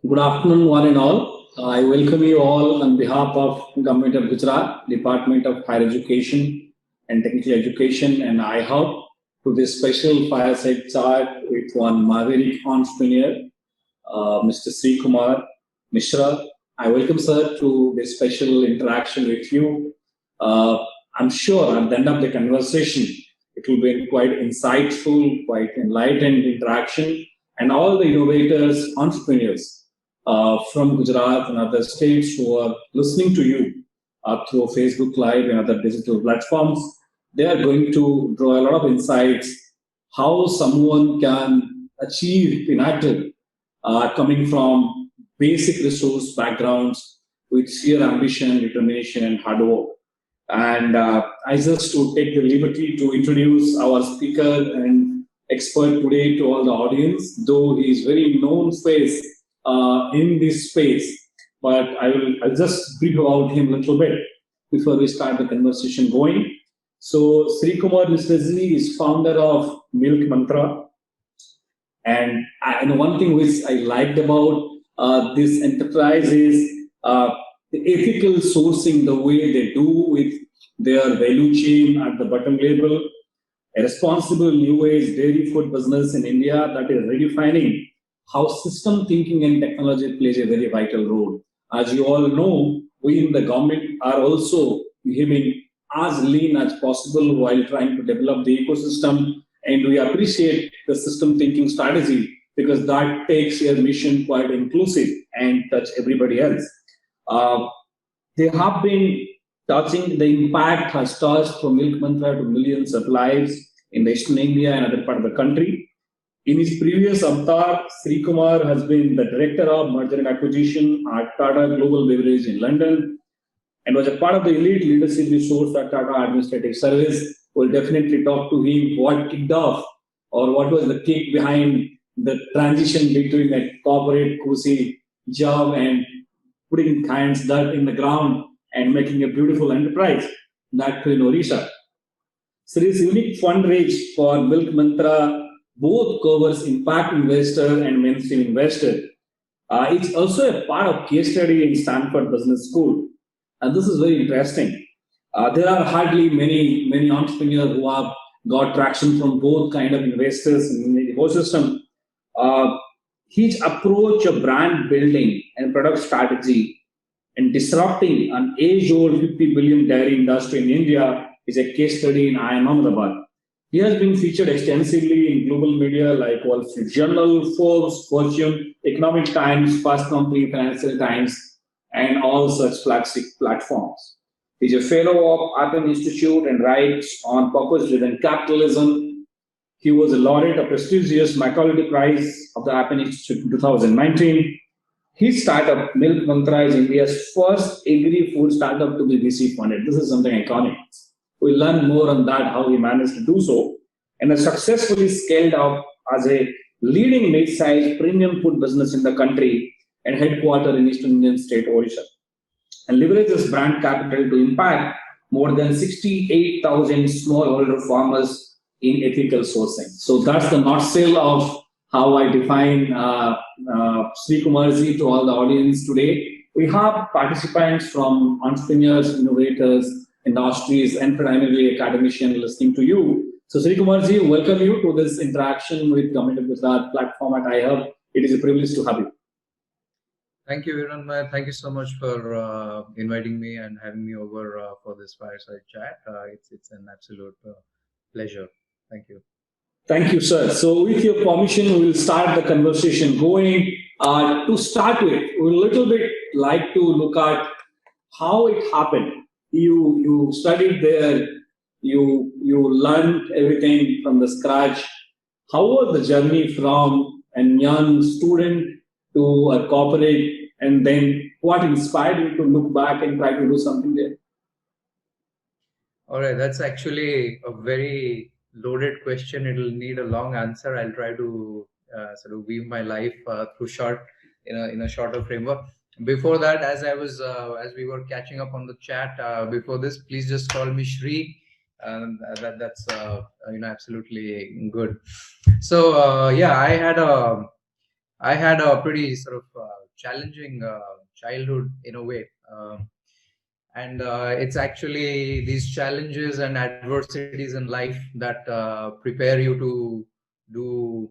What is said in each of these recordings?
Good afternoon, one and all. I welcome you all on behalf of Government of Gujarat, Department of Higher Education and Technical Education and iHub to this special fireside chat with one maverick entrepreneur, Mr. Shri Srikumar Misra. I welcome sir to this special interaction with you. I'm sure at the end of the conversation, it will be quite insightful, quite enlightened interaction, and all the innovators, entrepreneurs from Gujarat and other states who are listening to you through Facebook Live and other digital platforms, they are going to draw a lot of insights how someone can achieve pinnacle coming from basic resource backgrounds with sheer ambition, determination, and hard work. And I just to take the liberty to introduce our speaker and expert today to all the audience, though he is very known face in this space, but I'll just brief about him a little bit before we start the conversation going. So Srikumar Misra is founder of Milk Mantra, and one thing which I liked about this enterprise is the ethical sourcing, the way they do with their value chain at the bottom level, a responsible new age dairy food business in India that is redefining how system thinking and technology plays a very vital role. As you all know, we in the government are also behaving as lean as possible while trying to develop the ecosystem, and we appreciate the system thinking strategy because that takes your mission quite inclusive and touch everybody else. They have been touching, the impact has touched from Milk Mantra to millions of lives in the Eastern India and other part of the country. In his previous avatar, Srikumar has been the Director of Merger and Acquisition at Tata Global Beverage in London and was a part of the elite leadership resource at Tata Administrative Service. We'll definitely talk to him what kicked off or what was the kick behind the transition between a corporate cozy job and putting hands dirt in the ground and making a beautiful enterprise, that too in Orissa. So this unique fundraise for Milk Mantra both covers impact investor and mainstream investor. It's also a part of case study in Stanford Business School. And this is very interesting. There are hardly many entrepreneurs who have got traction from both kind of investors in the ecosystem. His approach of brand building and product strategy and disrupting an age-old 50 billion dairy industry in India is a case study in Ahmedabad. He has been featured extensively in global media like Wall Street Journal, Forbes, Fortune, Economic Times, Fast Company, Financial Times, and all such flagship platforms. He's a fellow of Athens Institute and writes on purpose-driven capitalism. He was a laureate of prestigious Macaulay Prize of the Athens Institute in 2019. His startup, Milk Mantra, is India's first agri-food startup to be VC funded. This is something iconic. We'll learn more on that, how he managed to do so, and has successfully scaled up as a leading mid-sized premium food business in the country and headquartered in Eastern Indian state Orissa, and leverages brand capital to impact more than 68,000 smallholder farmers in ethical sourcing. So that's the nutshell of how I define Srikumarji to all the audience today. We have participants from entrepreneurs, innovators, industries, and primarily academicians listening to you. So Srikumarji, welcome you to this interaction with Government of Gujarat platform at iHub. It is a privilege to have you. Thank you, Hiranmay. Thank you so much for inviting me and having me over for this fireside chat. It's an absolute pleasure. Thank you. Thank you, sir. So with your permission, we will start the conversation going. To start with, we will a little bit like to look at how it happened. You studied there, you learned everything from the scratch. How was the journey from a young student to a corporate, and then what inspired you to look back and try to do something there? All right, that's actually a very loaded question. It'll need a long answer. I'll try to sort of weave my life through in a shorter framework. Before that, as we were catching up on the chat before this, please just call me Shri. That's absolutely good. So yeah, I had a pretty sort of challenging childhood in a way. And it's actually these challenges and adversities in life that prepare you to do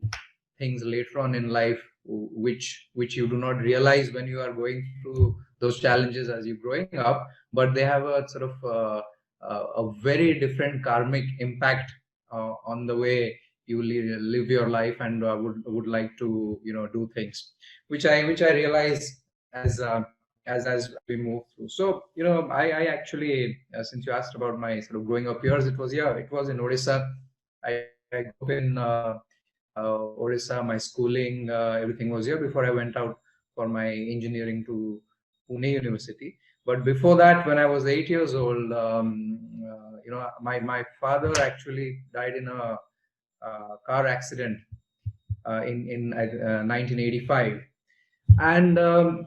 things later on in life, which you do not realize when you are going through those challenges as you're growing up, but they have a sort of a very different karmic impact on the way you live your life and would like to do things, which I realize as we move through. So I actually, since you asked about my sort of growing up years, it was in Odisha. I grew up in Odisha. My schooling, everything was here before I went out for my engineering to Pune University. But before that, when I was 8 years old, my father actually died in a car accident in 1985. And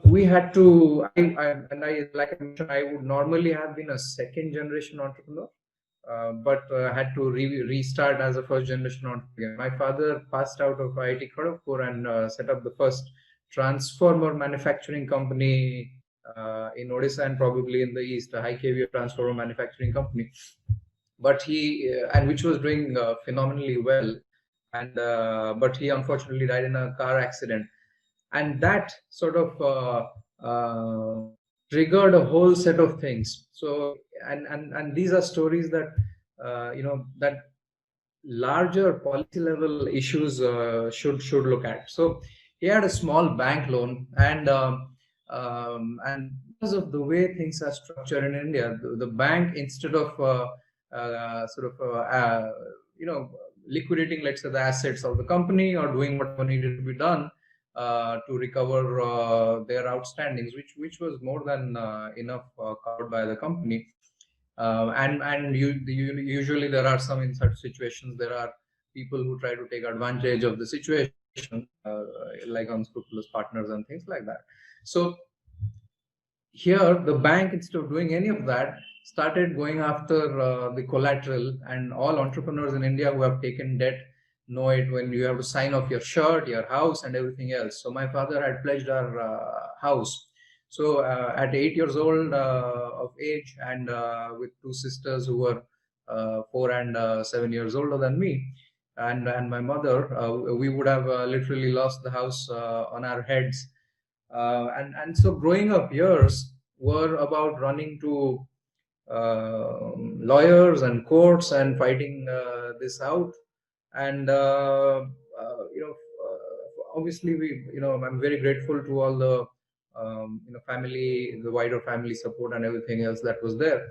we had to. Like I mentioned, I would normally have been a second generation entrepreneur, but had to restart as a first generation entrepreneur. My father passed out of IIT Kharagpur and set up the first transformer manufacturing company in Odisha and probably in the East, a high kVA transformer manufacturing company. But he and which was doing phenomenally well, and but he unfortunately died in a car accident, and that sort of triggered a whole set of things. So and these are stories that that larger policy level issues should look at. So he had a small bank loan, and because of the way things are structured in India, the bank, instead of liquidating, let's say, the assets of the company or doing whatever needed to be done to recover their outstandings, which was more than enough covered by the company. And usually there are some, in such situations, there are people who try to take advantage of the situation, like unscrupulous partners and things like that. So here, the bank, instead of doing any of that, started going after the collateral. And all entrepreneurs in India who have taken debt know it, when you have to sign off your shirt, your house, and everything else. So my father had pledged our house. So at 8 years old of age, and with two sisters who were 4 and 7 years older than me, and my mother, we would have literally lost the house on our heads. And so growing up years were about running to lawyers and courts and fighting this out. And obviously I'm very grateful to all the family, the wider family support and everything else that was there.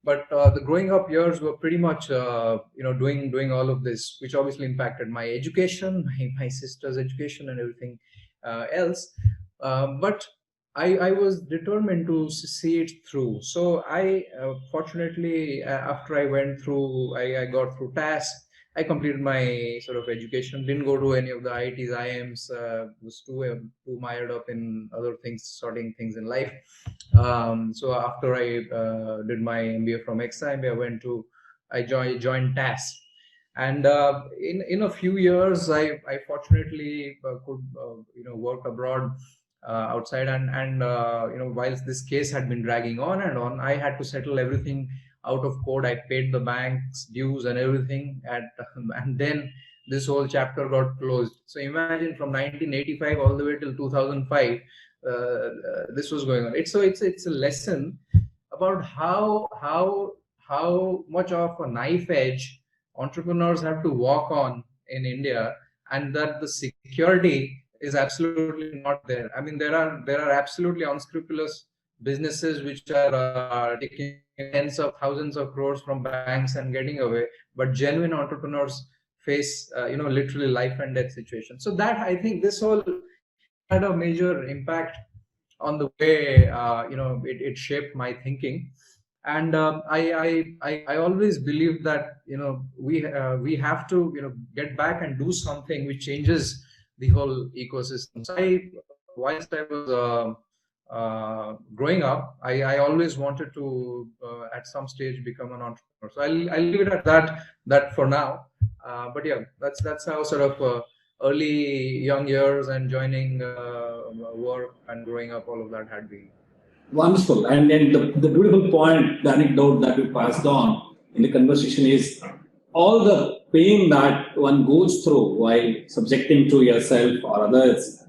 But the growing up years were pretty much doing all of this, which obviously impacted my education, my sister's education, and everything else. But I was determined to see it through. So I fortunately, after I went through, I got through TAS. I completed my sort of education. Didn't go to any of the IITs, IIMs. Was too mired up in other things, sorting things in life. So after I did my MBA from XIMB, I joined TAS. And in a few years, I fortunately could work abroad outside, and whilst this case had been dragging on and on, I had to settle everything out of court. I paid the bank's dues and everything, and then this whole chapter got closed. So imagine, from 1985 all the way till 2005, this was going on. It's a lesson about how much of a knife edge entrepreneurs have to walk on in India, and that the security is absolutely not there. I mean, there are absolutely unscrupulous businesses which are taking tens of thousands of crores from banks and getting away, but genuine entrepreneurs face literally life and death situations. So that, I think, this whole had a major impact on the way it shaped my thinking. And I always believe that we have to get back and do something which changes the whole ecosystem. So whilst I was growing up, I always wanted to at some stage become an entrepreneur. So I'll leave it at that for now. But yeah, that's how sort of early young years and joining work and growing up, all of that had been. Wonderful. And then the beautiful point, the anecdote that we passed on in the conversation is all the pain that one goes through while subjecting to yourself or others.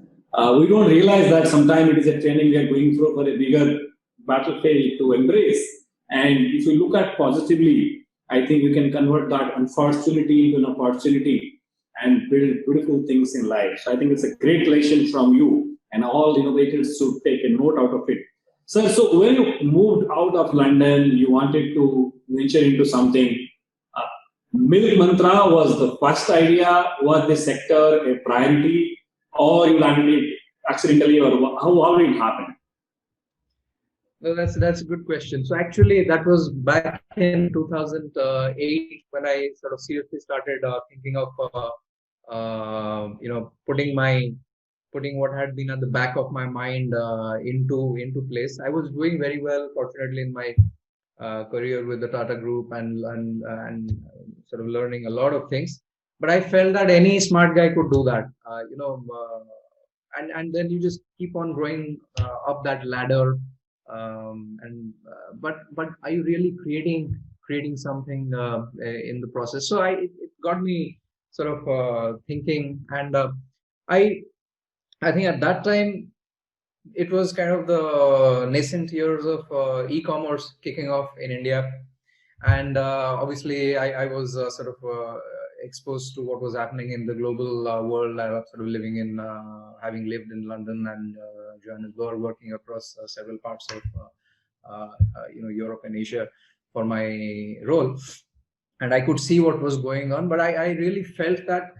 We don't realize that sometimes it is a training we are going through for a bigger battlefield to embrace. And if you look at positively, I think we can convert that unfortunately into an opportunity and build beautiful things in life. So I think it's a great lesson from you, and all innovators should take a note out of it. Sir, so when you moved out of London, you wanted to venture into something. Milk Mantra was the first idea. Was this sector a priority, or you landed it accidentally, or how did it happen? Well, that's a good question. So actually, that was back in 2008 when I sort of seriously started thinking of putting what had been at the back of my mind into place. I was doing very well, fortunately, in my career with the Tata Group and sort of learning a lot of things. But I felt that any smart guy could do that, and then you just keep on growing up that ladder. But are you really creating something in the process? So it got me sort of thinking, and I think at that time it was kind of the nascent years of e-commerce kicking off in India, and obviously I was sort of exposed to what was happening in the global world. I was sort of living in, having lived in London and Johannesburg, working across several parts of Europe and Asia for my role, and I could see what was going on. But I really felt that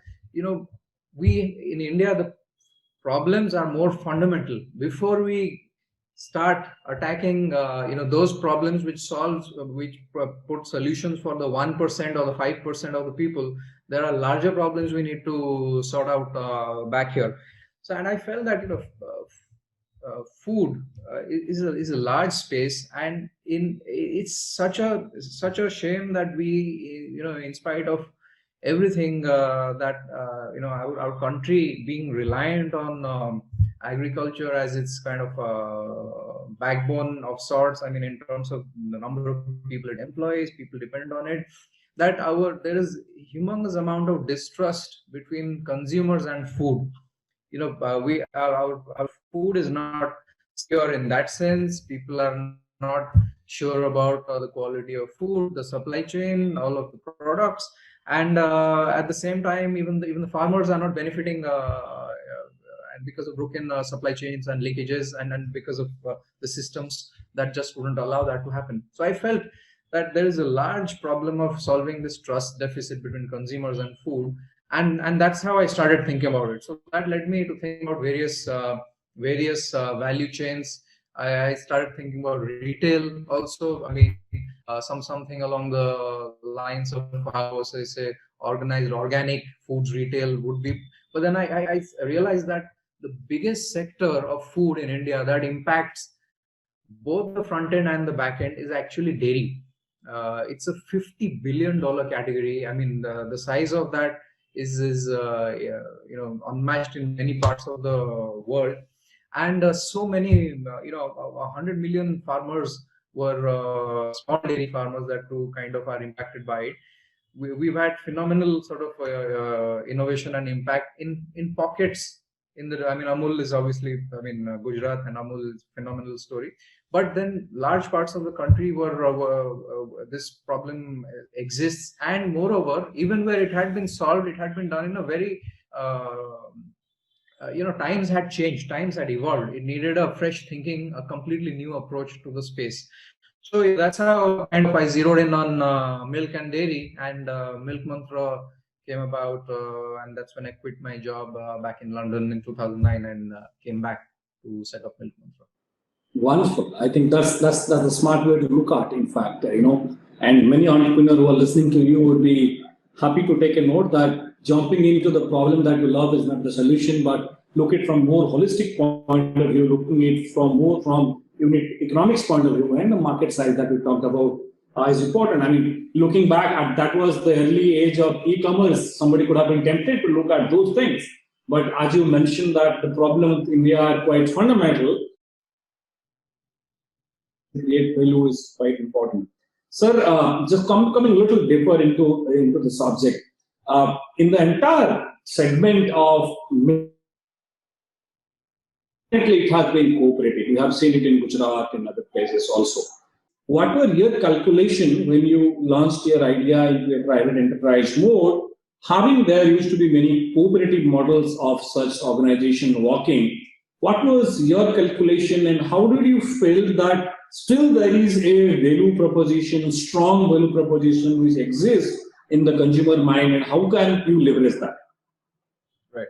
we in India, the problems are more fundamental. Before we start attacking those problems which put solutions for the 1% or the 5% of the people, there are larger problems we need to sort out back here. So, and I felt that food is a large space, and it's such a shame that we, in spite of everything that our country being reliant on agriculture as its kind of backbone of sorts. I mean, in terms of the number of people it employs, people depend on it. That there is humongous amount of distrust between consumers and food. Our food is not secure in that sense. People are not sure about the quality of food, the supply chain, all of the products. And at the same time, even the farmers are not benefiting, and because of broken supply chains and leakages, and because of the systems that just wouldn't allow that to happen. So I felt that there is a large problem of solving this trust deficit between consumers and food, and that's how I started thinking about it. So that led me to think about various value chains. I started thinking about retail also. I mean, something along the lines of how, say, organized organic foods retail would be. But then I realized that the biggest sector of food in India that impacts both the front end and the back end is actually dairy. It's a $50 billion category. I mean, the size of that is unmatched in many parts of the world. And so many, 100 million farmers were small dairy farmers that too kind of are impacted by it. We've had phenomenal sort of innovation and impact in pockets. Amul is obviously, Gujarat and Amul is a phenomenal story. But then large parts of the country where this problem exists, and moreover, even where it had been solved, it had been done in a very times had changed, times had evolved. It needed a fresh thinking, a completely new approach to the space. So yeah, that's how kind of I zeroed in on milk and dairy, and Milk Mantra came about, and that's when I quit my job back in London in 2009 and came back to set up Milk Mantra. Wonderful. I think that's a smart way to look at, in fact, and many entrepreneurs who are listening to you would be happy to take a note that jumping into the problem that you love is not the solution, but look at from more holistic point of view, looking at it from unit economics point of view, and the market size that we talked about is important. I mean, looking back at that was the early age of e-commerce. Somebody could have been tempted to look at those things, But as you mentioned that the problem in India are quite fundamental, create value is quite important. Sir, just coming a little deeper into the subject, in the entire segment of it has been cooperative. We have seen it in Gujarat and other places also. What were your calculation when you launched your idea into a private enterprise mode? Having there used to be many cooperative models of such organization working. What was your calculation and how did you feel that still there is a value proposition, strong value proposition which exists in the consumer mind, and how can you leverage that? Right.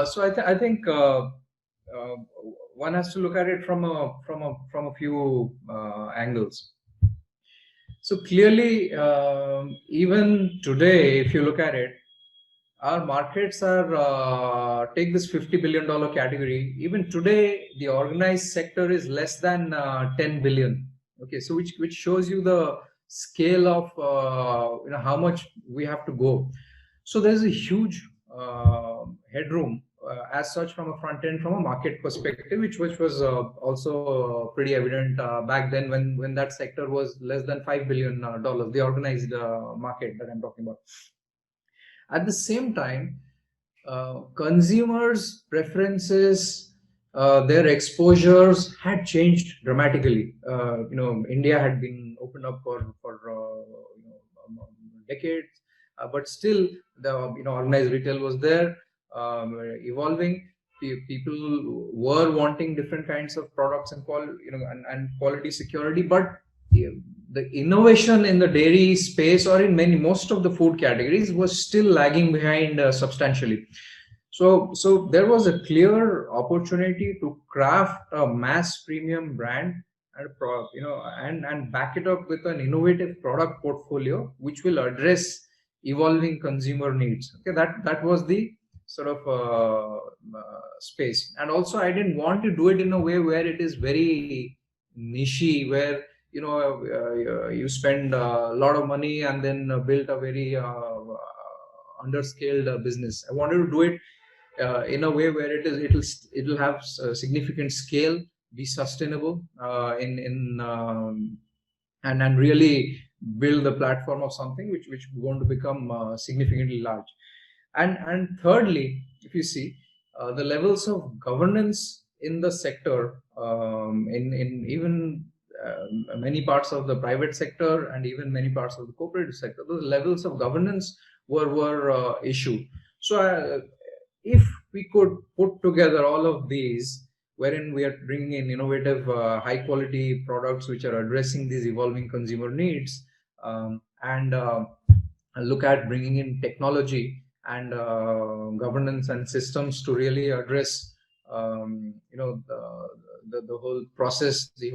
So I think one has to look at it from a few angles. So clearly, even today, if you look at it, our markets are take this $50 billion category. Even today, the organized sector is less than 10 billion. Okay, so which shows you the scale of how much we have to go. So there's a huge headroom as such from a front end, from a market perspective, which was also pretty evident back then when that sector was less than $5 billion, the organized market that I'm talking about. At the same time, consumers' preferences, their exposures had changed dramatically. India had been opened up for decades, but still the organized retail was there, evolving. People were wanting different kinds of products and quality security, but the innovation in the dairy space or in most of the food categories was still lagging behind substantially. So there was a clear opportunity to craft a mass premium brand and back it up with an innovative product portfolio which will address evolving consumer needs. Okay, that was the sort of space. And also I didn't want to do it in a way where it is very niche, where you spend a lot of money and then build a very underscaled business. I wanted to do it in a way where it'll have significant scale, be sustainable, and really build the platform of something which is going to become significantly large. And thirdly, if you see the levels of governance in the sector, in even many parts of the private sector and even many parts of the cooperative sector, those levels of governance were issued. So if we could put together all of these, wherein we are bringing in innovative, high quality products which are addressing these evolving consumer needs, and look at bringing in technology and governance and systems to really address the whole process, the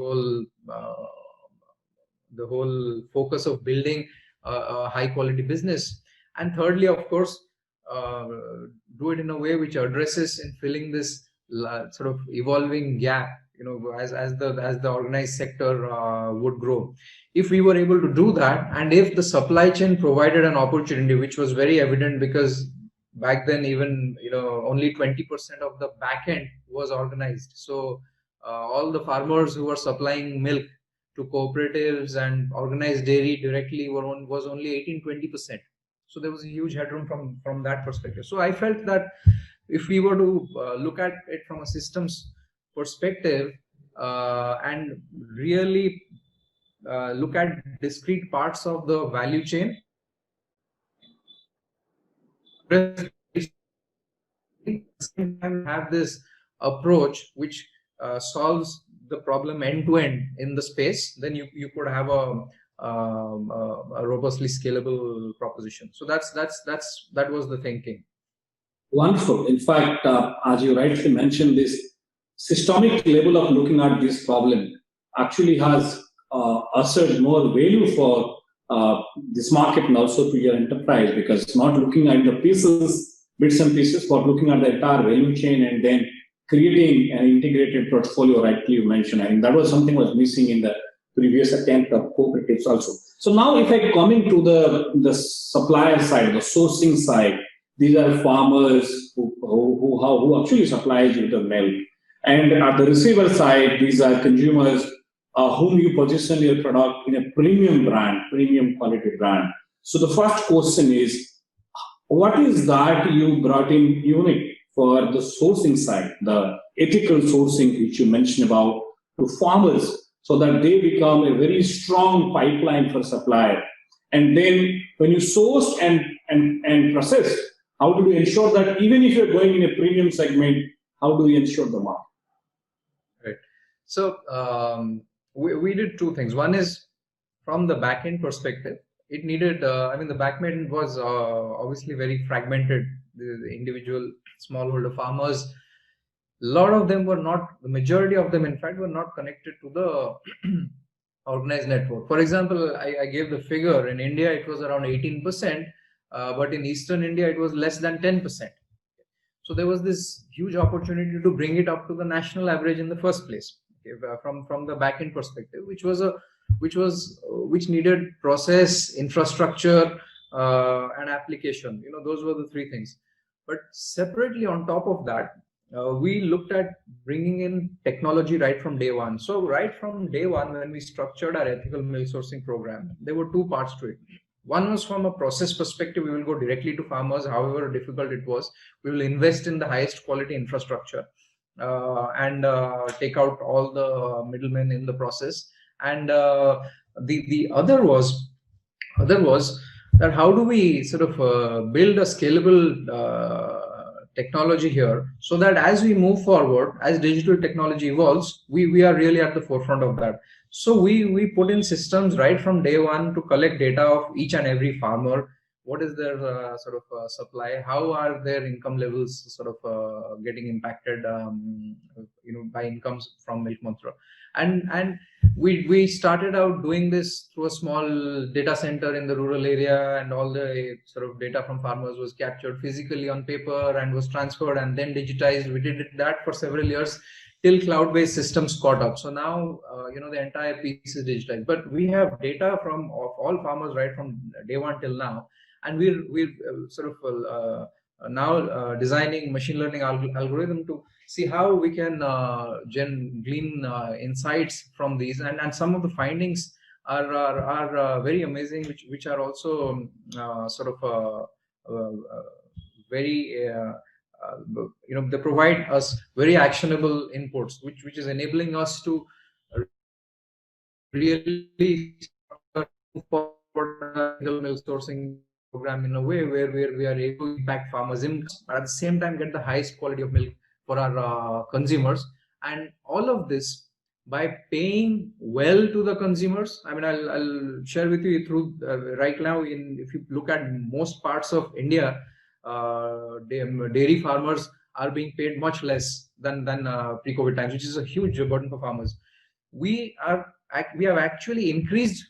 whole focus of building a high quality business. And thirdly, of course, do it in a way which addresses in filling this sort of evolving gap, as the organized sector would grow. If we were able to do that, and if the supply chain provided an opportunity, which was very evident because back then even only 20% of the back end was organized. So all the farmers who were supplying milk to cooperatives and organized dairy directly was only 18-20%. So there was a huge headroom from that perspective. So I felt that if we were to look at it from a systems perspective and really look at discrete parts of the value chain, have this approach which solves the problem end to end in the space, then you could have a robustly scalable proposition. So that was the thinking. Wonderful. In fact, as you rightly mentioned, this systemic level of looking at this problem actually has ushered more value for this market and also to your enterprise, because it's not looking at the bits and pieces, but looking at the entire value chain and then creating an integrated portfolio, rightly you mentioned. I think that was something was missing in the previous attempt of cooperatives also. So now if I come into the supplier side, the sourcing side, these are farmers who actually supplies you the milk. And at the receiver side, these are consumers whom you position your product in a premium brand, premium quality brand. So the first question is, what is that you brought in unique for the sourcing side, the ethical sourcing which you mentioned about to farmers, so that they become a very strong pipeline for supplier? And then when you source and process, how do you ensure that even if you're going in a premium segment, how do you ensure the market? Right. So we did two things. One is from the back-end perspective, it needed, I mean, the back-end was obviously very fragmented. The individual smallholder farmers, a lot of them were not, the majority of them, in fact, were not connected to the organized network. For example, I gave the figure in India, it was around 18%, but in Eastern India, it was less than 10%. So there was this huge opportunity to bring it up to the national average in the first place, okay, from the back-end perspective, which needed process, infrastructure, and application. You know, those were the three things. But separately on top of that, we looked at bringing in technology right from day one. So right from day one, when we structured our ethical milk sourcing program, there were two parts to it. One was from a process perspective, we will go directly to farmers, however difficult it was. We will invest in the highest quality infrastructure and take out all the middlemen in the process. And the other was that how do we sort of build a scalable technology here, so that as we move forward, as digital technology evolves, we are really at the forefront of that. So we put in systems right from day one to collect data of each and every farmer. What is their supply? How are their income levels getting impacted, by incomes from milk mantra? And we started out doing this through a small data center in the rural area, and all the sort of data from farmers was captured physically on paper and was transferred and then digitized. We did that for several years till cloud-based systems caught up. So now, the entire piece is digitized. But we have data of all farmers right from day one till now, and we're now designing machine learning algorithm to see how we can glean insights from these, and some of the findings are very amazing, which are also very they provide us very actionable inputs, which is enabling us to really move forward milk sourcing program in a way where we are able to impact farmers, but at the same time get the highest quality of milk for our consumers. And all of this by paying well to the consumers. I mean, I'll share with you through right now, if you look at most parts of India, dairy farmers are being paid much less than pre-COVID times, which is a huge burden for farmers. We have actually increased.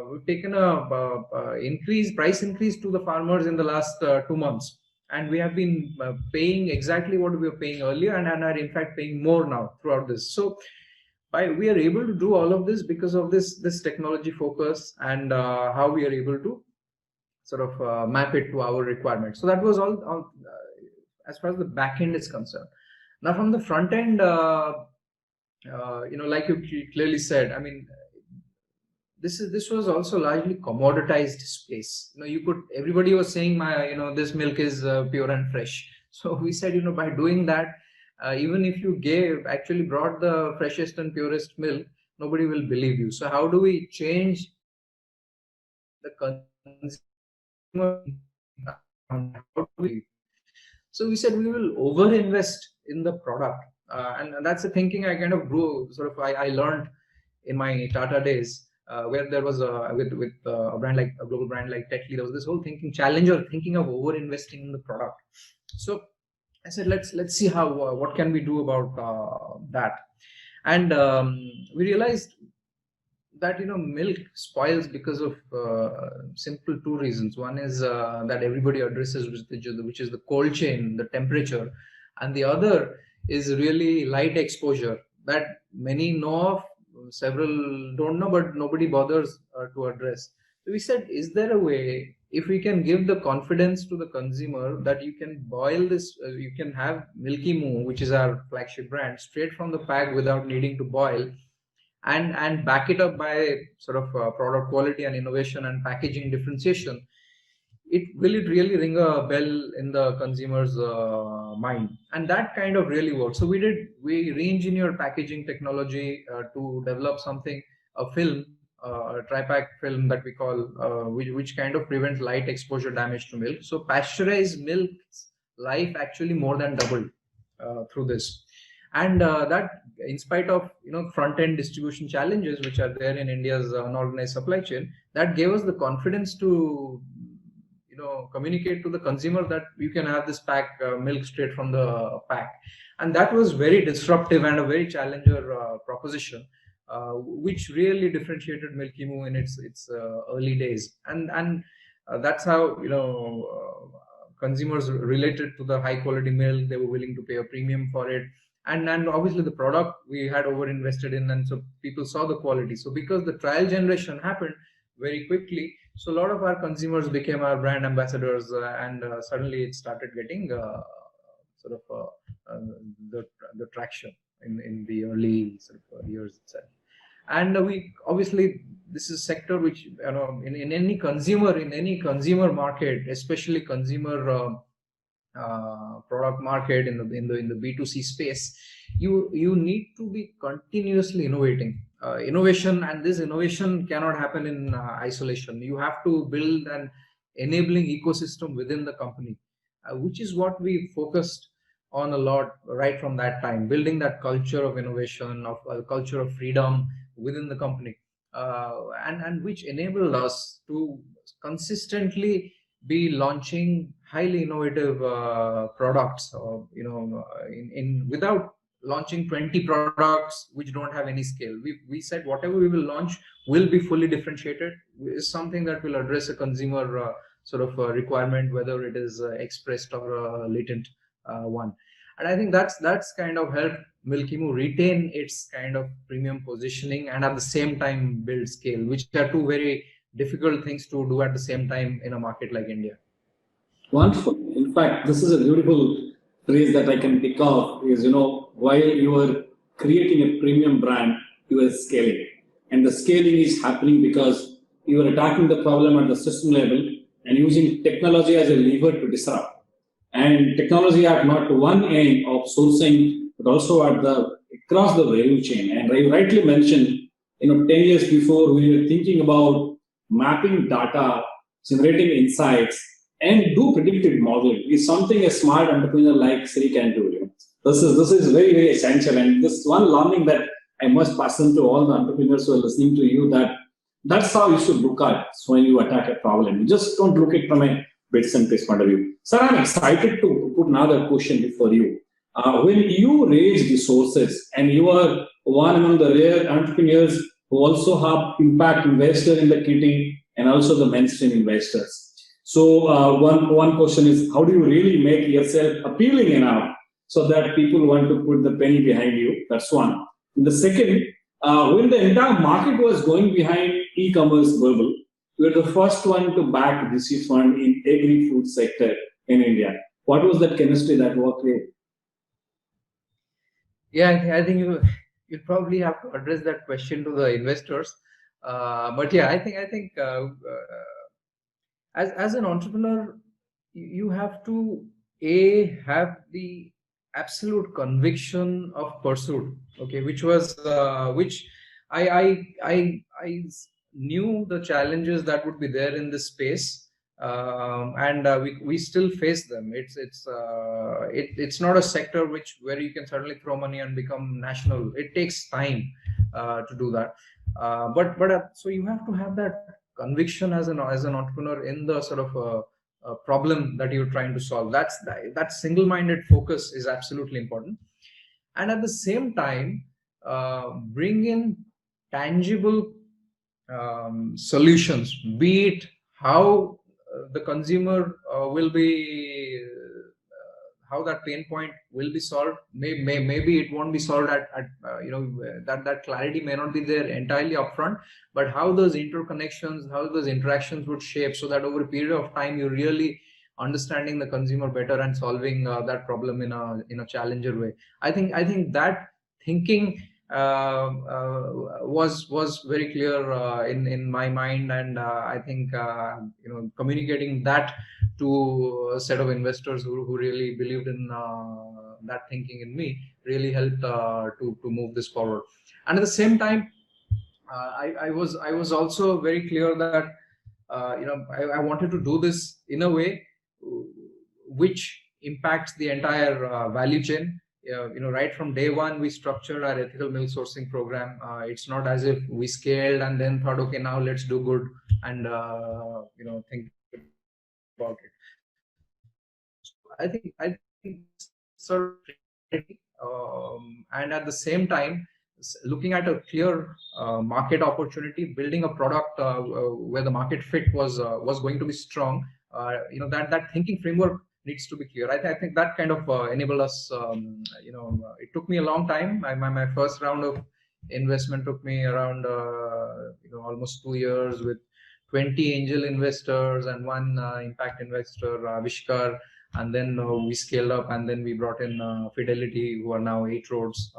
We've taken a price increase to the farmers in the last 2 months, and we have been paying exactly what we were paying earlier, and are in fact paying more now throughout this. So we are able to do all of this because of this technology focus, and how we are able to sort of map it to our requirements. So that was all as far as the back end is concerned. Now from the front end, like you clearly said, I mean, this was also largely commoditized space. Everybody was saying this milk is pure and fresh. So we said, by doing that, even if you actually brought the freshest and purest milk, nobody will believe you. So how do we change the consumer? So we said we will over invest in the product, and that's the thinking I kind of grew. I learned in my Tata days, where there was with a brand like a global brand like Tetley, there was this whole challenge of thinking of over investing in the product. So I said, let's see what can we do about that. And we realized that milk spoils because of simple two reasons. One is that everybody addresses, which is the cold chain, the temperature, and the other is really light exposure that many know of, several don't know, but nobody bothers to address, So we said, is there a way, if we can give the confidence to the consumer that you can boil this, you can have Milky Moo, which is our flagship brand, straight from the pack without needing to boil, and back it up by sort of product quality and innovation and packaging differentiation, it really ring a bell in the consumer's mind, and that kind of really works. So we re-engineered packaging technology to develop something, a film, a tri-pack film that we call, which kind of prevents light exposure damage to milk. So pasteurized milk's life actually more than doubled through this. And that, in spite of front end distribution challenges which are there in India's unorganized supply chain, that gave us the confidence to communicate to the consumer that you can have this pack milk straight from the pack. And that was very disruptive and a very challenger proposition, which really differentiated Milky Moo in its early days. And that's how consumers related to the high quality milk. They were willing to pay a premium for it. And obviously the product we had over invested in, and so people saw the quality. So because the trial generation happened very quickly, so a lot of our consumers became our brand ambassadors, and suddenly it started getting the traction in the early sort of years itself. And we obviously, this is a sector which in any consumer market, especially consumer product market in the B2C space, you need to be continuously innovating. Innovation, and this innovation cannot happen in isolation. You have to build an enabling ecosystem within the company, which is what we focused on a lot right from that time, building that culture of innovation, of a culture of freedom within the company, and which enabled us to consistently be launching highly innovative products, without launching 20 products which don't have any scale. We said whatever we will launch will be fully differentiated, is something that will address a consumer requirement, whether it is expressed or latent one. And I think that's kind of helped Milky Moo retain its kind of premium positioning and at the same time build scale, which are two very difficult things to do at the same time in a market like India. Wonderful. In fact, this is a beautiful phrase that I can pick up is, while you are creating a premium brand, you are scaling. And the scaling is happening because you are attacking the problem at the system level and using technology as a lever to disrupt. And technology at not one end of sourcing, but also at across the value chain. And I rightly mentioned, 10 years before, we were thinking about mapping data, generating insights, and do predictive modeling is something a smart entrepreneur like Sri can do. This is very, very essential. And this one learning that I must pass on to all the entrepreneurs who are listening to you, that's how you should look at when you attack a problem. You just don't look at it from a bits and pieces point of view. Sir, I'm excited to put another question before you. When you raise resources, and you are one among the rare entrepreneurs who also have impact investor in the kitty and also the mainstream investors. So one question is, how do you really make yourself appealing enough so that people want to put the penny behind you? That's one. And the second, when the entire market was going behind e-commerce global, you were the first one to back VC fund in agri-food sector in India. What was that chemistry that worked with? Yeah, I think you probably have to address that question to the investors. But yeah, I think as an entrepreneur, you have to have the absolute conviction of pursuit. Okay, which I knew the challenges that would be there in this space, and we still face them. It's not a sector where you can suddenly throw money and become national. It takes time to do that. So you have to have that conviction as an entrepreneur in the sort of problem that you're trying to solve. That single-minded focus is absolutely important, and at the same time bring in tangible solutions, be it how the consumer will be how that pain point will be solved. Maybe it won't be solved at that clarity may not be there entirely upfront, but how those interconnections, how those interactions would shape, so that over a period of time you're really understanding the consumer better and solving that problem in a challenger way. I think that thinking was very clear in my mind, and I think communicating that to a set of investors who really believed in that thinking in me really helped to move this forward. And at the same time, I was also very clear that I wanted to do this in a way which impacts the entire value chain. Right from day one, we structured our ethical milk sourcing program. It's not as if we scaled and then thought, okay, now let's do good and think about it. So I think sort of and at the same time, looking at a clear market opportunity, building a product where the market fit was going to be strong. That thinking framework needs to be clear. I think that kind of enabled us. It took me a long time. My first round of investment took me around almost 2 years, with 20 angel investors and one impact investor, Vishkar. And then we scaled up, and then we brought in Fidelity, who are now 8 Roads.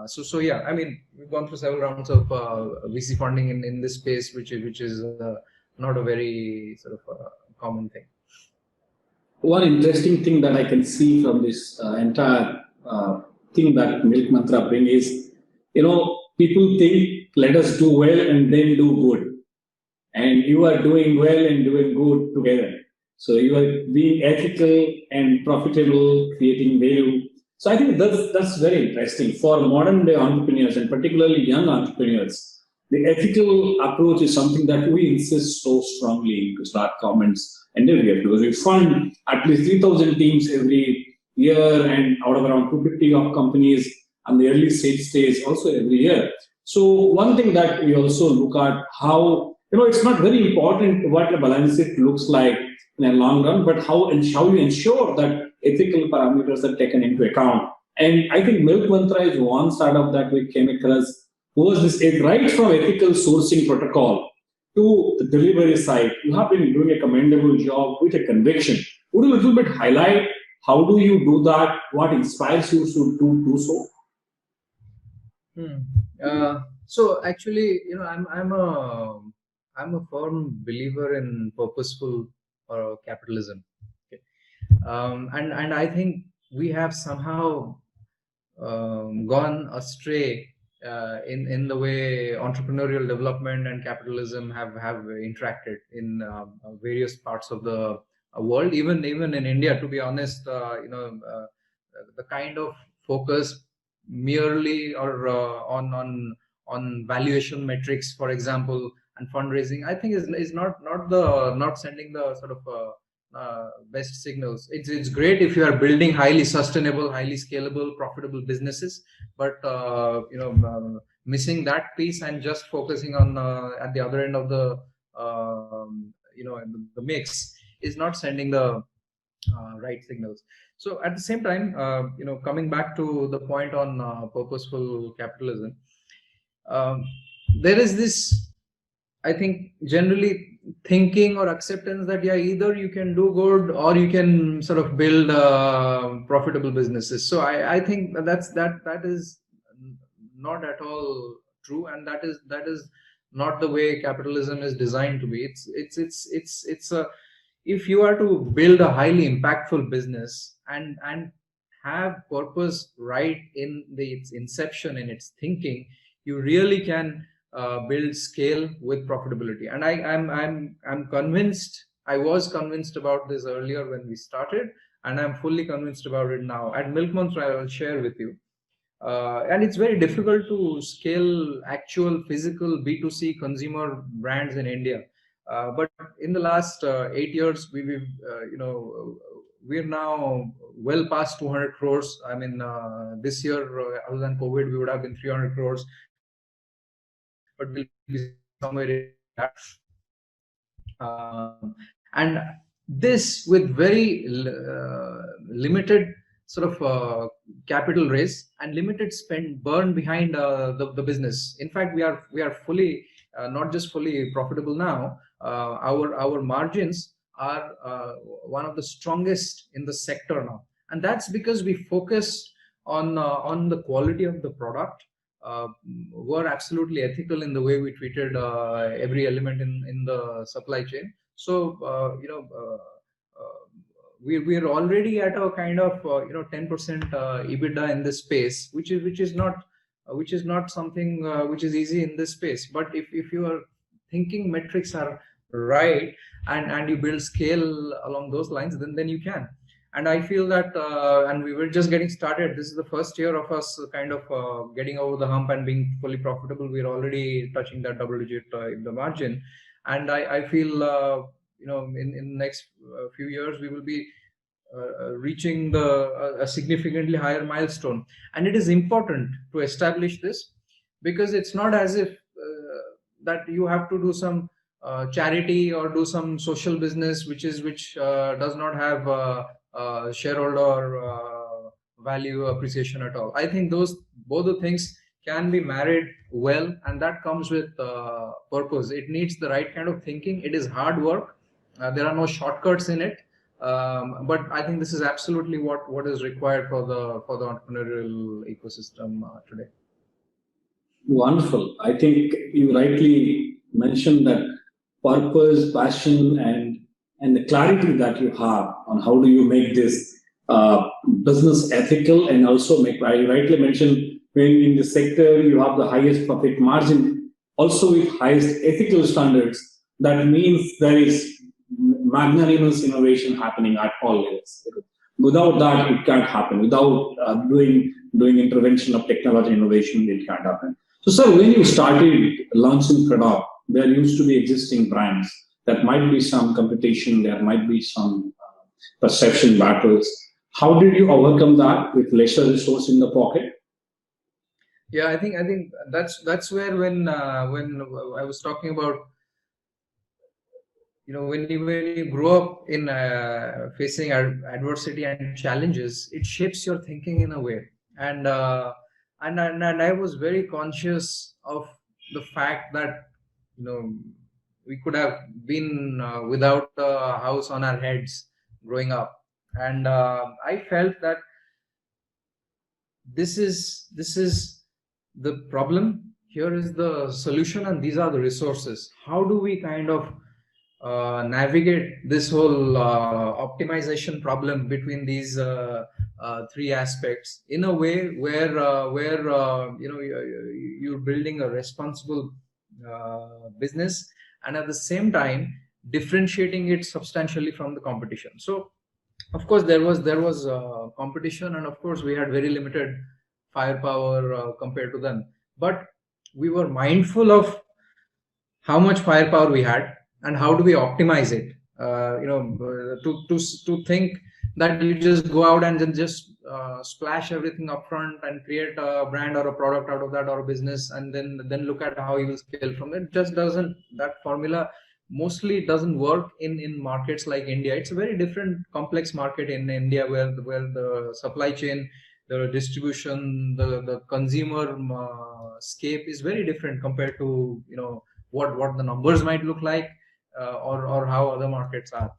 So yeah, I mean, we've gone through several rounds of VC funding in this space, which is not a very sort of common thing. One interesting thing that I can see from this entire thing that Milk Mantra bring is, people think, let us do well and then do good. And you are doing well and doing good together. So you are being ethical and profitable, creating value. So I think that's very interesting for modern day entrepreneurs, and particularly young entrepreneurs. The ethical approach is something that we insist so strongly to start comments and everywhere, because we fund at least 3,000 teams every year, and out of around 250 of companies on the early stage also every year. So one thing that we also look at, how it's not very important what the balance sheet looks like in a long run, but how you ensure that ethical parameters are taken into account. And I think Milk Mantra is one startup that we came across who was this right from ethical sourcing protocol to the delivery side. You have been doing a commendable job with a conviction. Would you a little bit highlight how do you do that? What inspires you to do so? So actually, I'm a firm believer in purposeful capitalism. Okay. And I think we have somehow gone astray in the way entrepreneurial development and capitalism have interacted in various parts of the world, even in India. To be honest, the kind of focus merely or on valuation metrics, for example, and fundraising, I think is not sending the sort of best signals. It's great if you are building highly sustainable, highly scalable, profitable businesses, but missing that piece and just focusing on at the other end of the the mix is not sending the right signals. So at the same time, coming back to the point on purposeful capitalism, there is this, I think, generally thinking or acceptance that either you can do good or you can sort of build profitable businesses. So I think that is not at all true, and that is not the way capitalism is designed to be. It's a, if you are to build a highly impactful business and have purpose right in its inception, in its thinking, you really can build scale with profitability. And I'm convinced, I was convinced about this earlier when we started, and I'm fully convinced about it now. At Milk Mantra, I will share with you. And it's very difficult to scale actual physical B2C consumer brands in India. But in the last 8 years, we're now well past 200 crores. I mean, this year, other than COVID, we would have been 300 crores. But we'll be somewhere in that. And this with very limited sort of capital raise and limited spend burn behind the business. In fact, we are fully not just fully profitable now. Our margins are one of the strongest in the sector now, and that's because we focused on the quality of the product. Were absolutely ethical in the way we treated every element in the supply chain. So we're already at a kind of 10% EBITDA in this space, which is not something which is easy in this space. But if your thinking metrics are right, and you build scale along those lines, then you can. And I feel that, and we were just getting started. This is the first year of us kind of getting over the hump and being fully profitable. We're already touching that double-digit EBITDA margin, and I feel in the next few years we will be reaching a significantly higher milestone. And it is important to establish this, because it's not as if that you have to do some charity or do some social business which does not have shareholder value appreciation at all. I think both the things can be married well, and that comes with purpose. It needs the right kind of thinking. It is hard work. There are no shortcuts in it. But I think this is absolutely what is required for the entrepreneurial ecosystem today. Wonderful. I think you rightly mentioned that purpose, passion, and the clarity that you have on how do you make this business ethical, and also I rightly mentioned, when in the sector you have the highest profit margin, also with highest ethical standards. That means there is magnanimous innovation happening at all levels. Without that, it can't happen. Without doing intervention of technology innovation, it can't happen. So, sir, when you started launching product, there used to be existing brands. There might be some competition. There might be some perception battles. How did you overcome that with lesser resource in the pocket? Yeah, I think that's where when I was talking about, when you grow up in facing adversity and challenges, it shapes your thinking in a way. And I was very conscious of the fact that we could have been without a house on our heads growing up, and I felt that this is the problem. Here is the solution, and these are the resources. How do we kind of navigate this whole optimization problem between these three aspects in a way where you're building a responsible business, and at the same time differentiating it substantially from the competition. So of course there was competition, and of course we had very limited firepower compared to them, but we were mindful of how much firepower we had and how do we optimize it. To think that you just go out and then just splash everything up front and create a brand or a product out of that, or a business, and then look at how you will scale from it, just doesn't, that formula mostly doesn't work in markets like India. It's a very different complex market in India, where the supply chain, the distribution, the consumer scape is very different compared to what the numbers might look like, or how other markets are.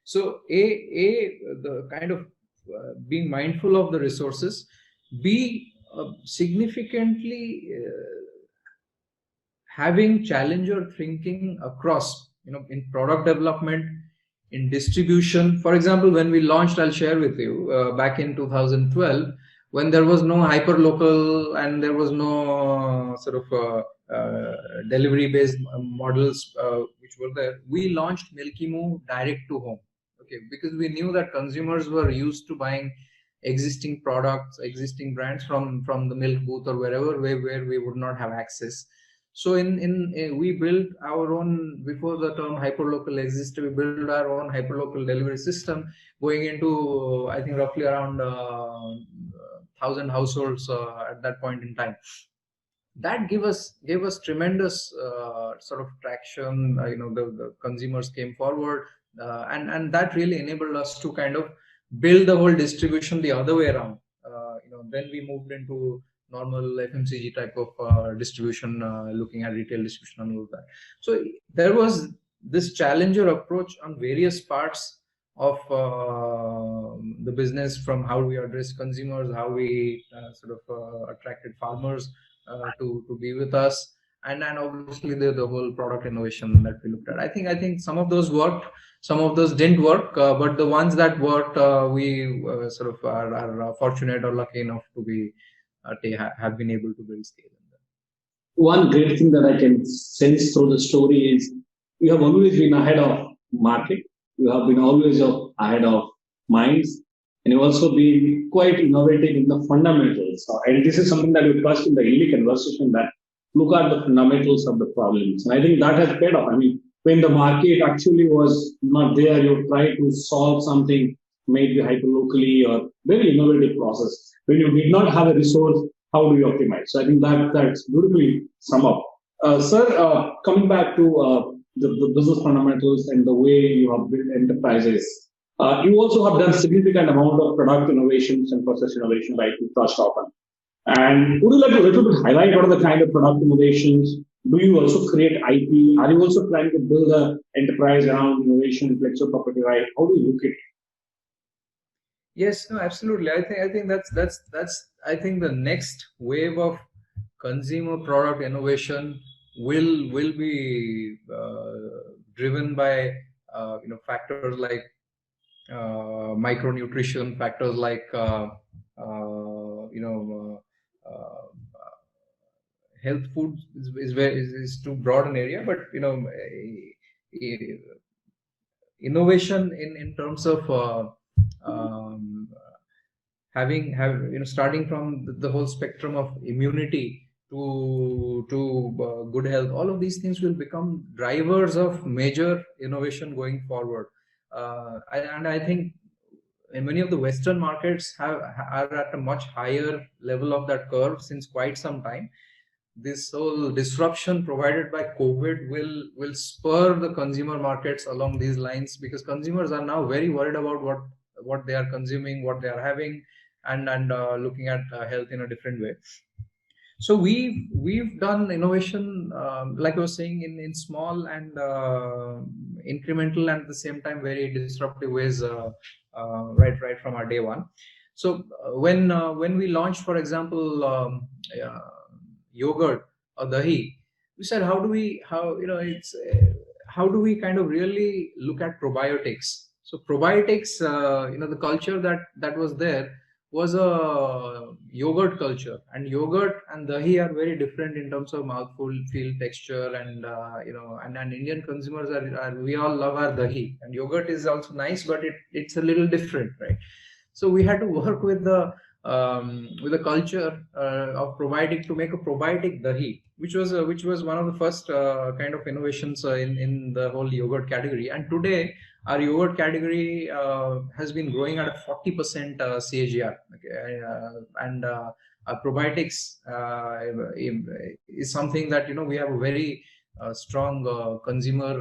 So the kind of being mindful of the resources, B, significantly having challenger thinking across, in product development, in distribution. For example, when we launched, I'll share with you, back in 2012, when there was no hyper local and there was no sort of delivery based models which were there, we launched Milky Moo direct to home. Okay, because we knew that consumers were used to buying existing products, existing brands from the milk booth or wherever, where we would not have access. So we built our own, before the term hyperlocal existed, we built our own hyperlocal delivery system, going into I think roughly around 1,000 households at that point in time. that gave us tremendous sort of traction. The consumers came forward, and that really enabled us to kind of build the whole distribution the other way around. Then we moved into normal FMCG type of distribution, looking at retail distribution and all that. So there was this challenger approach on various parts of the business, from how we address consumers, how we attracted farmers to be with us, and obviously the whole product innovation that we looked at. I think some of those worked, some of those didn't work, but the ones that worked, we are fortunate or lucky enough to be have been able to build scale in them. One great thing that I can sense through the story is you have always been ahead of market. You have been always ahead of minds, and you've also been quite innovative in the fundamentals. And this is something that we touched in the early conversation, that look at the fundamentals of the problems. And I think that has paid off. I mean, when the market actually was not there, you try to solve something maybe hyper locally or very innovative process. When you did not have a resource, how do you optimize? So I think that's beautifully sum up. Sir, coming back to the business fundamentals and the way you have built enterprises, you also have done significant amount of product innovations and process innovation, like you touched upon. And would you like to a little bit highlight what are the kind of product innovations? Do you also create IP? Are you also trying to build an enterprise around innovation, intellectual property right? How do you look at it? Yes, no, absolutely. I think that's I think the next wave of consumer product innovation will be driven by factors like micronutrition, factors like health food is too broad an area, but innovation in terms of starting from the whole spectrum of immunity to good health. All of these things will become drivers of major innovation going forward. And I think in many of the Western markets are at a much higher level of that curve since quite some time. This whole disruption provided by COVID will spur the consumer markets along these lines, because consumers are now very worried about what they are consuming, what they are having, and looking at health in a different way. So we've done innovation, like I was saying, in small and incremental, and at the same time very disruptive ways, right from our day one. So when we launched, for example, yogurt or dahi, we said, how do we kind of really look at probiotics? So probiotics, the culture that was there was a yogurt culture, and yogurt and dahi are very different in terms of mouthful, feel, texture, and and Indian consumers are we all love our dahi, and yogurt is also nice, but it's a little different, right? So we had to work with the culture of providing to make a probiotic dahi, which was one of the first kind of innovations in the whole yogurt category. And today our yogurt category has been growing at a 40% CAGR, and probiotics is something that we have a very strong consumer,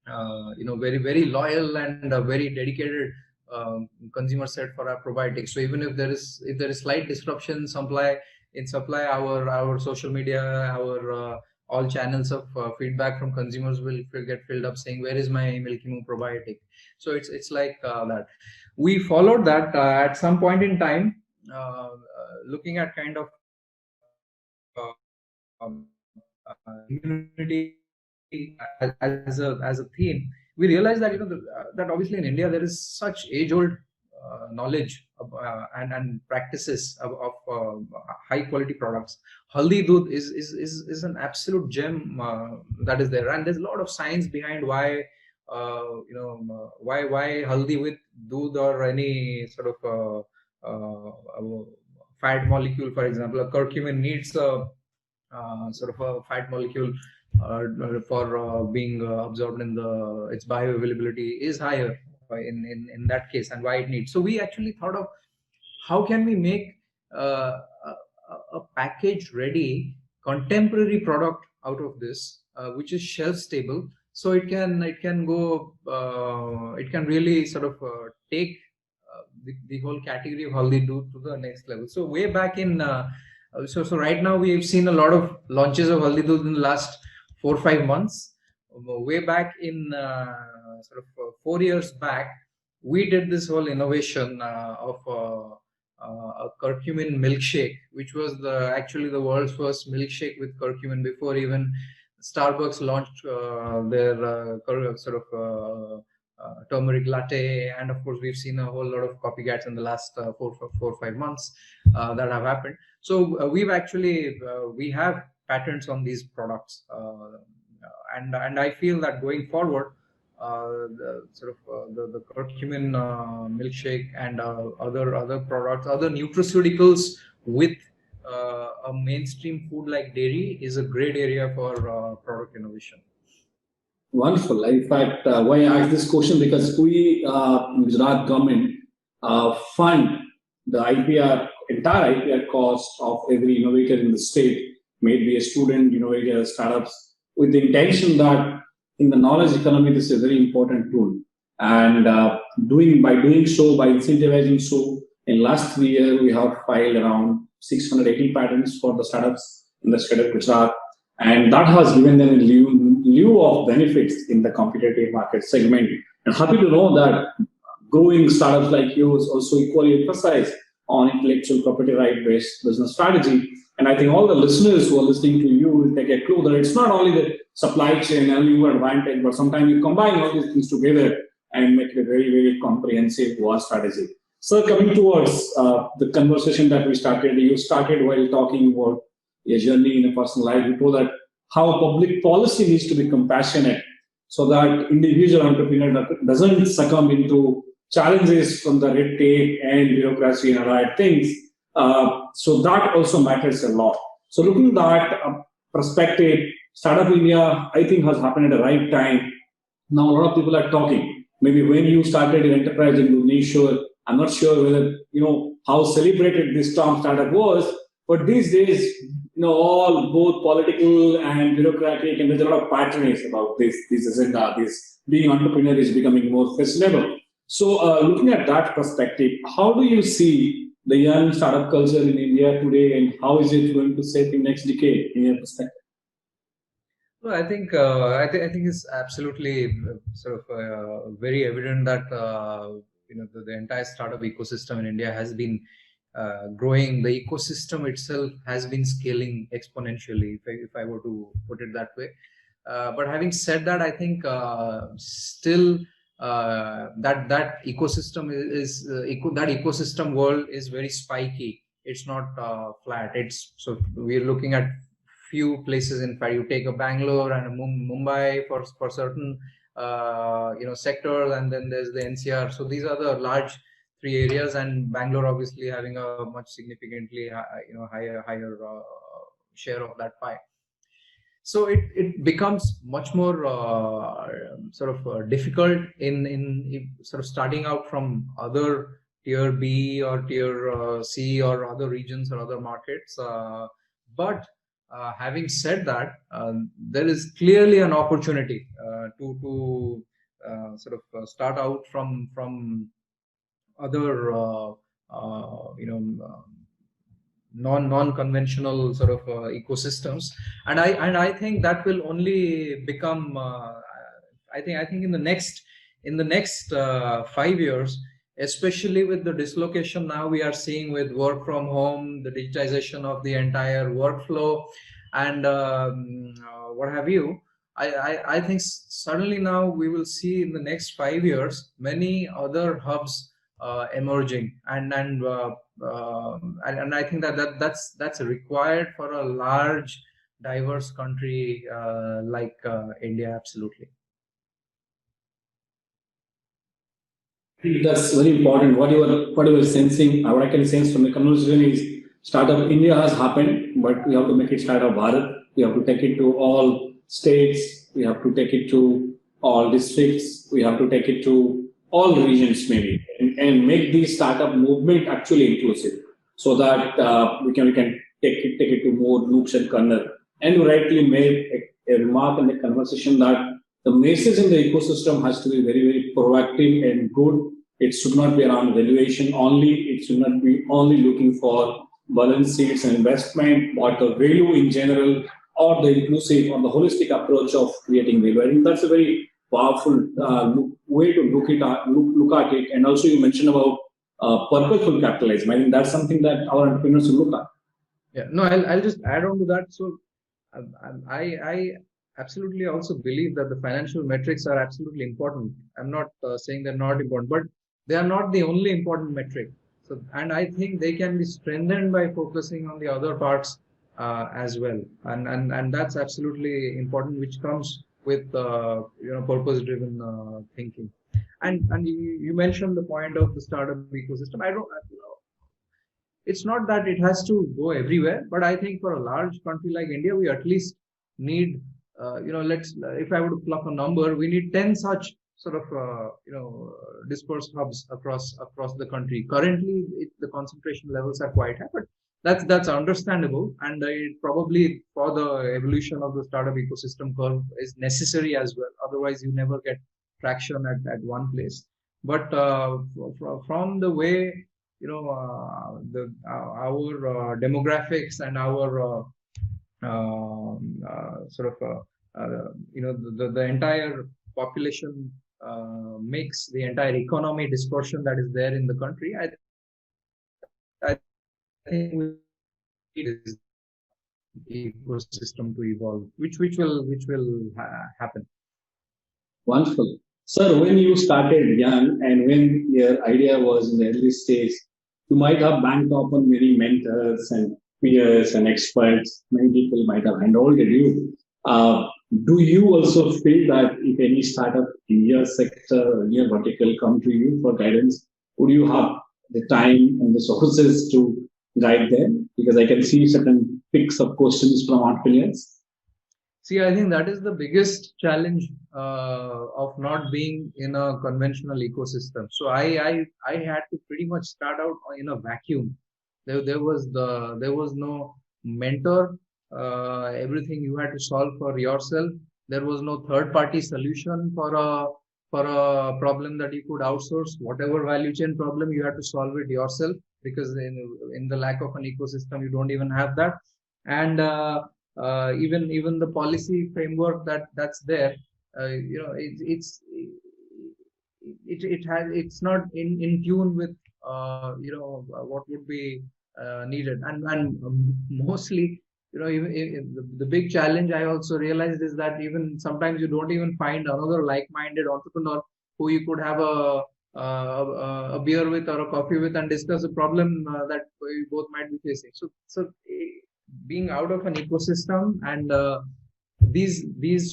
very very loyal and very dedicated consumer set for our probiotics. So even if there is slight disruption in supply, our social media, our all channels of feedback from consumers will get filled up saying, where is my Milky Moo probiotic? So it's like that. We followed that at some point in time, looking at kind of immunity as a theme. We realized that that obviously in India there is such age-old knowledge and practices of high quality products. Haldi doodh is an absolute gem that is there, and there's a lot of science behind why why haldi with doodh or any sort of fat molecule, for example, a curcumin needs a sort of a fat molecule for being absorbed in its bioavailability is higher in that case, and why it needs. So we actually thought of how can we make a package ready contemporary product out of this, which is shelf stable, so it can go it can really sort of take the whole category of haldi doodh to the next level. So way back in so right now we have seen a lot of launches of haldi doodh in the last 4 or 5 months. Way back in sort of 4 years back, we did this whole innovation of a curcumin milkshake, which was actually the world's first milkshake with curcumin, before even Starbucks launched their sort of turmeric latte. And of course, we've seen a whole lot of copycats in the last 4 or 5 months that have happened. So we've actually we have patents on these products, and I feel that going forward, the sort of the curcumin milkshake and other products, other nutraceuticals with a mainstream food like dairy is a great area for product innovation. Wonderful. In fact, why I asked this question, because we, Gujarat government, fund the entire IPR cost of every innovator in the state, maybe a student, innovator, startups, with the intention that in the knowledge economy, this is a very important tool. And by incentivizing so, in last 3 years, we have filed around 680 patents for the startups in the state of Gujarat. And that has given them a lieu of benefits in the competitive market segment. And happy to know that growing startups like yours also equally emphasize on intellectual property right-based business strategy. And I think all the listeners who are listening to you will take a clue that it's not only the supply chain and your advantage, but sometimes you combine all these things together and make it a very, very comprehensive war strategy. So coming towards the conversation that we started, you started while talking about a journey in a personal life. You told that how public policy needs to be compassionate so that individual entrepreneur doesn't succumb into challenges from the red tape and bureaucracy and other things. So that also matters a lot. So looking at that perspective, Startup India, I think, has happened at the right time. Now a lot of people are talking. Maybe when you started your enterprise in Indonesia, I'm not sure whether, how celebrated this term startup was, but these days, all both political and bureaucratic, and there's a lot of patronage about this agenda. This being entrepreneur is becoming more fashionable. So, looking at that perspective, how do you see the young startup culture in India today, and how is it going to shape in next decade in your perspective? Well, I think it's absolutely sort of very evident that the entire startup ecosystem in India has been growing. The ecosystem itself has been scaling exponentially, if I were to put it that way. But having said that, I think still that ecosystem is that ecosystem world is very spiky. It's not flat. So we're looking at few places. In fact, you take a Bangalore and a Mumbai for certain sectors, and then there's the NCR. So these are the large 3 areas, and Bangalore obviously having a much significantly higher share of that pie. So it becomes much more difficult in sort of starting out from other tier B or tier C or other regions or other markets. But having said that, there is clearly an opportunity to start out from other non-conventional sort of ecosystems, and I think that will only become I think in the next 5 years, especially with the dislocation now we are seeing with work from home, the digitization of the entire workflow, and what have you. I think suddenly now we will see in the next 5 years many other hubs emerging, and I think that's required for a large, diverse country like India. Absolutely. That's very important. What you are sensing, what I can sense from the conversation is Startup India has happened, but we have to make it Startup Bharat. We have to take it to all states. We have to take it to all districts. We have to take it to all regions and make the startup movement actually inclusive, so that we can take it to more nooks and corners. And you rightly made a remark in the conversation that the message in the ecosystem has to be very, very proactive and good. It should not be around valuation only. It should not be only looking for balance sheets and investment, but the value in general, or the inclusive or the holistic approach of creating value. I think that's a very powerful way to look at it. And also you mentioned about purposeful capitalism. I think that's something that our entrepreneurs should look at. Yeah, no, I'll just add on to that. So I absolutely also believe that the financial metrics are absolutely important. I'm not saying they're not important, but they are not the only important metric. So, and I think they can be strengthened by focusing on the other parts as well. And that's absolutely important, which comes with purpose-driven thinking. And you mentioned the point of the startup ecosystem. It's not that it has to go everywhere, but I think for a large country like India, we at least need, if I were to pluck a number, we need 10 such sort of, dispersed hubs across the country. Currently, the concentration levels are quite high, but that's understandable, and it probably for the evolution of the startup ecosystem curve is necessary as well. Otherwise, you never get traction at one place. But from the way our demographics and our the entire population mix, the entire economy dispersion that is there in the country, I think we need the ecosystem to evolve, which will happen. Wonderful. Sir, when you started young and when your idea was in the early stage, you might have banked upon many mentors and peers and experts. Many people might have handholded you. Do you also feel that if any startup in your sector or in your vertical come to you for guidance, would you have the time and the resources to guide them? Because I can see certain picks of questions from entrepreneurs. See, I think that is the biggest challenge of not being in a conventional ecosystem. So I had to pretty much start out in a vacuum. There was no mentor. Everything you had to solve for yourself. There was no third-party solution for a problem that you could outsource. Whatever value chain problem, you had to solve it yourself, because in the lack of an ecosystem, you don't even have that. And even the policy framework that's there, it's not in tune with what would be needed, and mostly the big challenge I also realized is that even sometimes you don't even find another like-minded entrepreneur who you could have a beer with or a coffee with and discuss a problem that you both might be facing. So being out of an ecosystem and these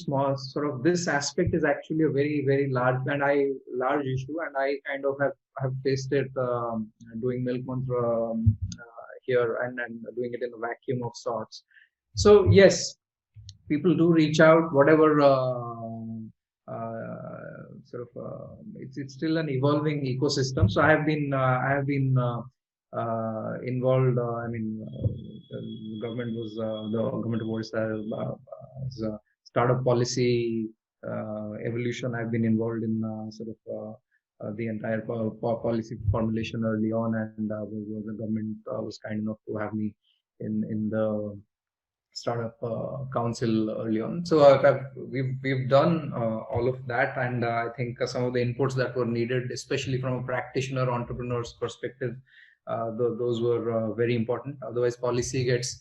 small sort of this aspect is actually a very, very large issue, and I kind of have faced it doing Milk Mantra here and doing it in a vacuum of sorts. So yes, people do reach out, whatever it's still an evolving ecosystem. So I have been involved. The government of Odisha startup policy evolution. I've been involved in the entire policy formulation early on, and the government was kind enough to have me in the startup council early on. So we've done all of that, and I think some of the inputs that were needed, especially from a practitioner entrepreneur's perspective, those were very important. Otherwise, policy gets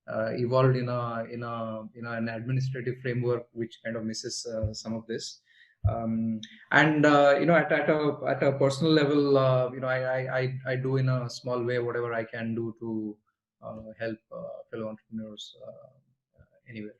evolved in an administrative framework, which kind of misses some of this. At a personal level, I do in a small way whatever I can do to help fellow entrepreneurs anywhere.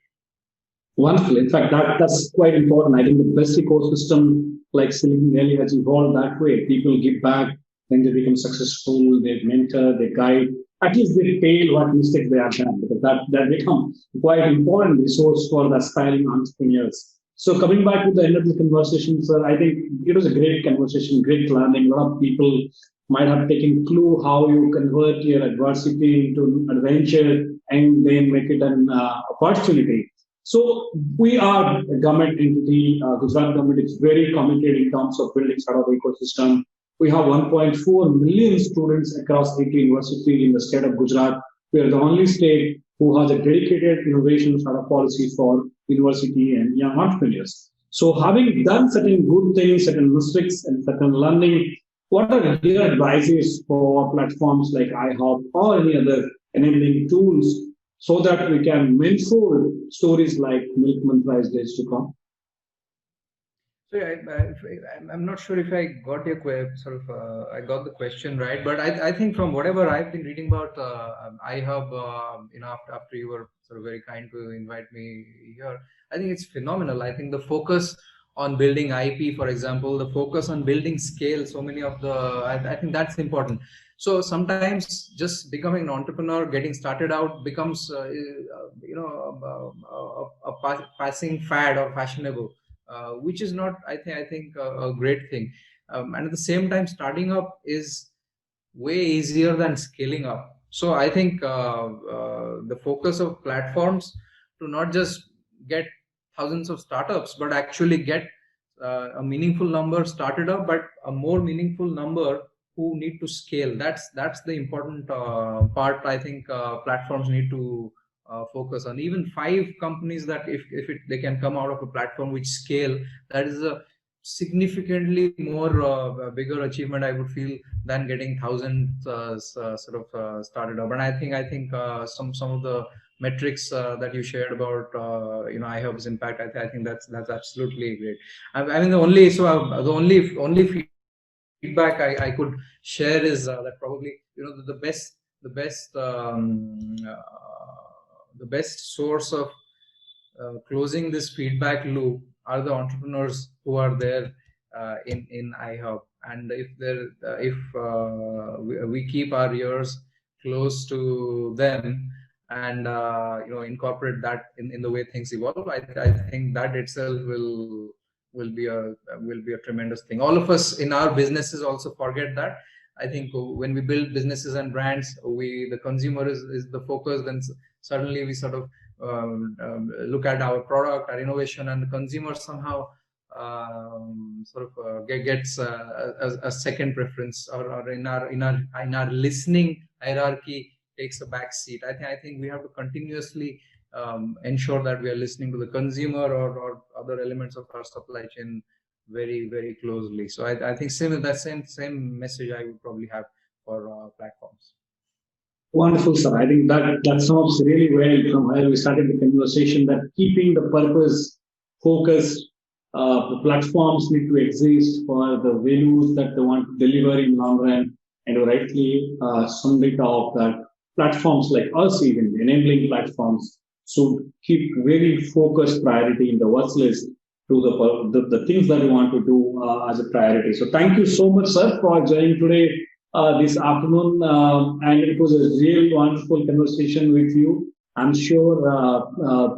Wonderful. In fact, that's quite important. I think the best ecosystem like Silicon Valley has evolved that way. People give back, then they become successful, they mentor, they guide. At least they tell what mistakes they have done, because that becomes quite important resource for the aspiring entrepreneurs. So coming back to the end of the conversation, sir, I think it was a great conversation, great learning. A lot of people might have taken clue how you convert your adversity into adventure and then make it an opportunity. So we are a government entity. Gujarat government is very committed in terms of building startup ecosystem. We have 1.4 million students across 80 universities in the state of Gujarat. We are the only state who has a dedicated innovation startup policy for university and young entrepreneurs. So having done certain good things, certain mistakes, and certain learning, what are your advices for platforms like iHub or any other enabling tools so that we can mentor stories like Milk Mantra's days to come? So I'm not sure if I got your I got the question right, but I think from whatever I've been reading about iHub, after you were sort of very kind to invite me here, I think it's phenomenal. I think the focus on building IP, for example, the focus on building scale, so many of I think that's important. So sometimes just becoming an entrepreneur, getting started out becomes, a passing fad or fashionable. Which is not, I think a great thing. And at the same time, starting up is way easier than scaling up. So I think the focus of platforms to not just get thousands of startups, but actually get a meaningful number started up, but a more meaningful number who need to scale. That's the important part. I think platforms need to focus on. Even 5 companies that if they can come out of a platform which scale, that is a significantly more bigger achievement, I would feel, than getting thousands started up. And I think some of the metrics that you shared about iHub's impact, I think that's absolutely great. I mean, the only feedback I could share is that probably the best source of closing this feedback loop are the entrepreneurs who are there in iHub. And if we keep our ears close to them and incorporate that in the way things evolve, I think that itself will be a tremendous thing. All of us in our businesses also forget that. I think when we build businesses and brands, the consumer is the focus. Then suddenly we sort of look at our product, our innovation, and the consumer somehow gets a second preference, or in our listening hierarchy takes a back seat. I think we have to continuously ensure that we are listening to the consumer or other elements of our supply chain very, very closely. So I think same message I would probably have for platforms. Wonderful, sir. I think that sounds really well from where we started the conversation, that keeping the purpose focused, the platforms need to exist for the values that they want to deliver in long run, and rightly summed it up that platforms like us, even enabling platforms, should keep very focused priority in the watch list to the things that we want to do as a priority. So thank you so much, sir, for joining today this afternoon, and it was a really wonderful conversation with you. I'm sure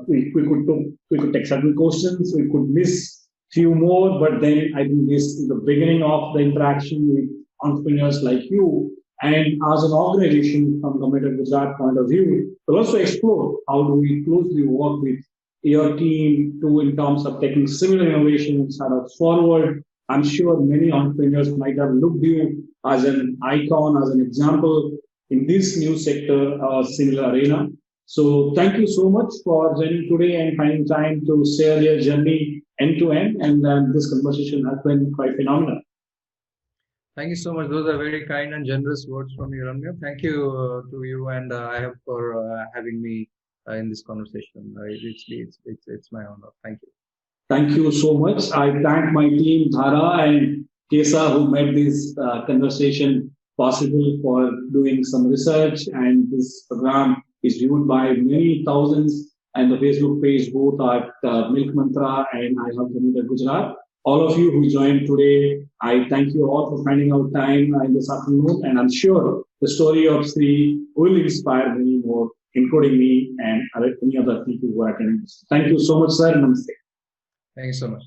we could take certain questions, we could miss few more, but then I think this is the beginning of the interaction with entrepreneurs like you. And as an organization from Government of Gujarat point of view, we'll also explore how do we closely work with your team in terms of taking similar innovations forward. I'm sure many entrepreneurs might have looked you as an icon, as an example in this new sector or similar arena. So thank you so much for joining today and finding time to share your journey end to end. And this conversation has been quite phenomenal. Thank you so much. Those are very kind and generous words from you, Hiranmay. Thank you to you and iHub for having me in this conversation. It's my honor. Thank you. Thank you so much. I thank my team, Dhara and Kesa, who made this conversation possible, for doing some research. And this program is viewed by many thousands, and the Facebook page both at Milk Mantra and iHubGujarat. All of you who joined today, I thank you all for finding out time in this afternoon. And I'm sure the story of Sri will inspire many more, including me and any other people who are attending this. Thank you so much, sir. Namaste. Thank you so much.